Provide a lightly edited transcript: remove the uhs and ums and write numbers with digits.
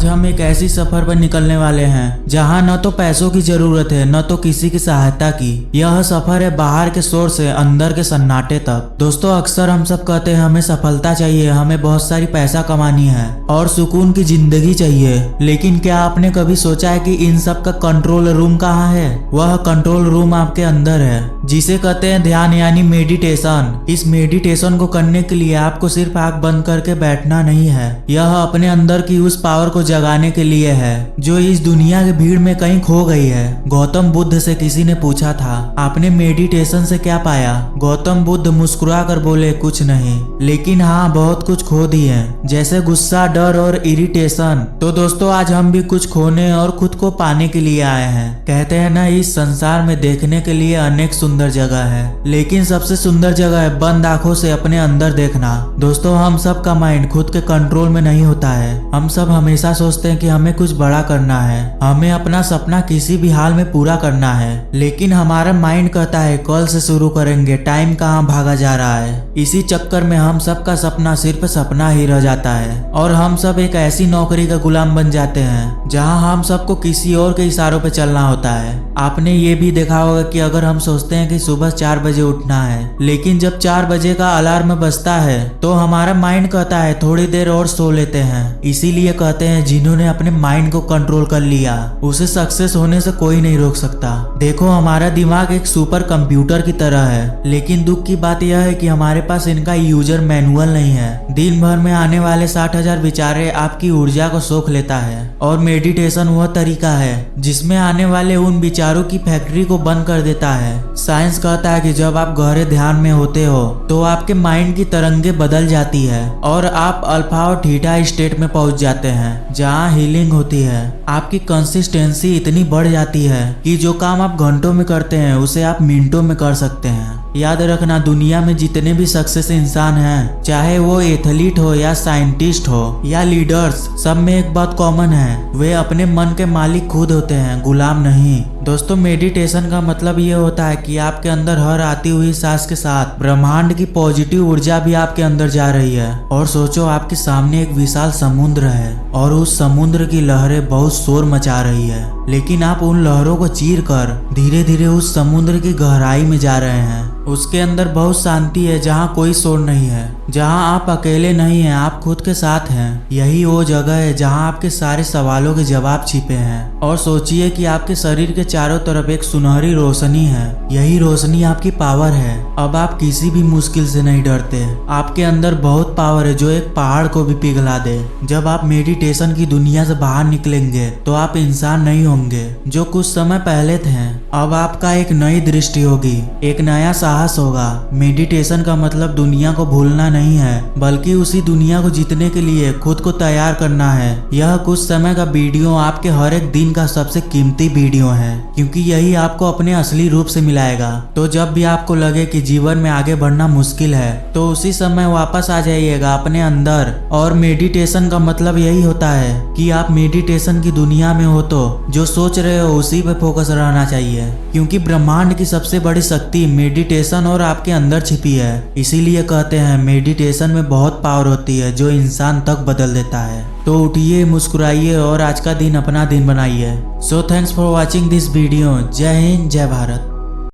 आज हम एक ऐसी सफर पर निकलने वाले हैं जहां न तो पैसों की जरूरत है न तो किसी की सहायता की। यह सफर है बाहर के शोर से अंदर के सन्नाटे तक। दोस्तों, अक्सर हम सब कहते हैं हमें सफलता चाहिए, हमें बहुत सारी पैसा कमानी है और सुकून की जिंदगी चाहिए। लेकिन क्या आपने कभी सोचा है कि इन सब का कंट्रोल रूम कहाँ है? वह कंट्रोल रूम आपके अंदर है, जिसे कहते हैं ध्यान यानी मेडिटेशन। इस मेडिटेशन को करने के लिए आपको सिर्फ आंख बंद करके बैठना नहीं है, यह अपने अंदर की उस पावर को जगाने के लिए है जो इस दुनिया की भीड़ में कहीं खो गई है। गौतम बुद्ध से किसी ने पूछा था, आपने मेडिटेशन से क्या पाया? गौतम बुद्ध मुस्कुरा कर बोले, कुछ नहीं, लेकिन हाँ बहुत कुछ खो दिए, जैसे गुस्सा, डर और इरिटेशन। तो दोस्तों, आज हम भी कुछ खोने और खुद को पाने के लिए आए हैं। कहते हैं ना, इस संसार में देखने के लिए अनेक सुंदर जगह है, लेकिन सबसे सुंदर जगह है बंद आंखों से अपने अंदर देखना। दोस्तों, हम सब का माइंड खुद के कंट्रोल में नहीं होता है। हम सब हमेशा सोचते हैं कि हमें कुछ बड़ा करना है, हमें अपना सपना किसी भी हाल में पूरा करना है, लेकिन हमारा माइंड कहता है कल से शुरू करेंगे, टाइम कहाँ भागा जा रहा है। इसी चक्कर में हम सब का सपना सिर्फ सपना ही रह जाता है और हम सब एक ऐसी नौकरी का गुलाम बन जाते हैं जहाँ हम सबको किसी और के इशारों पे चलना होता है। आपने ये भी देखा होगा कि अगर हम सोचते हैं कि सुबह 4 बजे उठना है, लेकिन जब 4 बजे का अलार्म बजता है तो हमारा माइंड कहता है थोड़ी देर और सो लेते हैं। इसीलिए कहते हैं जिन्होंने अपने माइंड को कंट्रोल कर लिया उसे सक्सेस होने से कोई नहीं रोक सकता। देखो, हमारा दिमाग एक सुपर कंप्यूटर की तरह है, लेकिन दुख की बात यह है कि हमारे पास इनका यूजर मैनुअल नहीं है। दिन भर में आने वाले 60,000 विचारे आपकी ऊर्जा को सोख लेता है और मेडिटेशन वह तरीका है जिसमें आने वाले उन विचारों की फैक्ट्री को बंद कर देता है। साइंस कहता है कि जब आप गहरे ध्यान में होते हो तो आपके माइंड की तरंगे बदल जाती है और आप अल्फा और थीटा स्टेट में पहुंच जाते हैं जहां हीलिंग होती है। आपकी कंसिस्टेंसी इतनी बढ़ जाती है कि जो काम आप घंटों में करते हैं उसे आप मिनटों में कर सकते हैं। याद रखना, दुनिया में जितने भी सक्सेस इंसान हैं, चाहे वो एथलीट हो या साइंटिस्ट हो या लीडर्स, सब में एक बात कॉमन है, वे अपने मन के मालिक खुद होते हैं, गुलाम नहीं। दोस्तों, मेडिटेशन का मतलब ये होता है कि आपके अंदर हर आती हुई सांस के साथ ब्रह्मांड की पॉजिटिव ऊर्जा भी आपके अंदर जा रही है। और सोचो, आपके सामने एक विशाल समुद्र है और उस समुद्र की लहरें बहुत शोर मचा रही है, लेकिन आप उन लहरों को चीर कर धीरे धीरे उस समुद्र की गहराई में जा रहे हैं। उसके अंदर बहुत शांति है, जहाँ कोई शोर नहीं है, जहाँ आप अकेले नहीं हैं, आप खुद के साथ हैं। यही वो जगह है जहाँ आपके सारे सवालों के जवाब छिपे हैं। और सोचिए कि आपके शरीर के चारों तरफ एक सुनहरी रोशनी है, यही रोशनी आपकी पावर है। अब आप किसी भी मुश्किल से नहीं डरते, आपके अंदर बहुत पावर है जो एक पहाड़ को भी पिघला दे। जब आप मेडिटेशन की दुनिया से बाहर निकलेंगे तो आप इंसान नहीं होंगे जो कुछ समय पहले थे। अब आपका एक नई दृष्टि होगी, एक नया साहस होगा। मेडिटेशन का मतलब दुनिया को भूलना नहीं है, बल्कि उसी दुनिया को जीतने के लिए खुद को तैयार करना है। यह कुछ समय का वीडियो आपके हर एक दिन का सबसे कीमती वीडियो है, क्योंकि यही आपको अपने असली रूप से मिलाएगा। तो जब भी आपको लगे कि जीवन में आगे बढ़ना मुश्किल है तो उसी समय वापस आ जाइएगा अपने अंदर। और मेडिटेशन का मतलब यही होता है कि आप मेडिटेशन की दुनिया में हो तो जो सोच रहे हो उसी पे फोकस रहना चाहिए, क्योंकि ब्रह्मांड की सबसे बड़ी शक्ति मेडिटेशन और आपके अंदर छिपी है। इसीलिए कहते हैं मेडिटेशन में बहुत पावर होती है जो इंसान तक बदल देता है। तो उठिए, मुस्कुराइए और आज का दिन अपना दिन बनाइए। So thanks for watching this video. जय हिंद, जय भारत।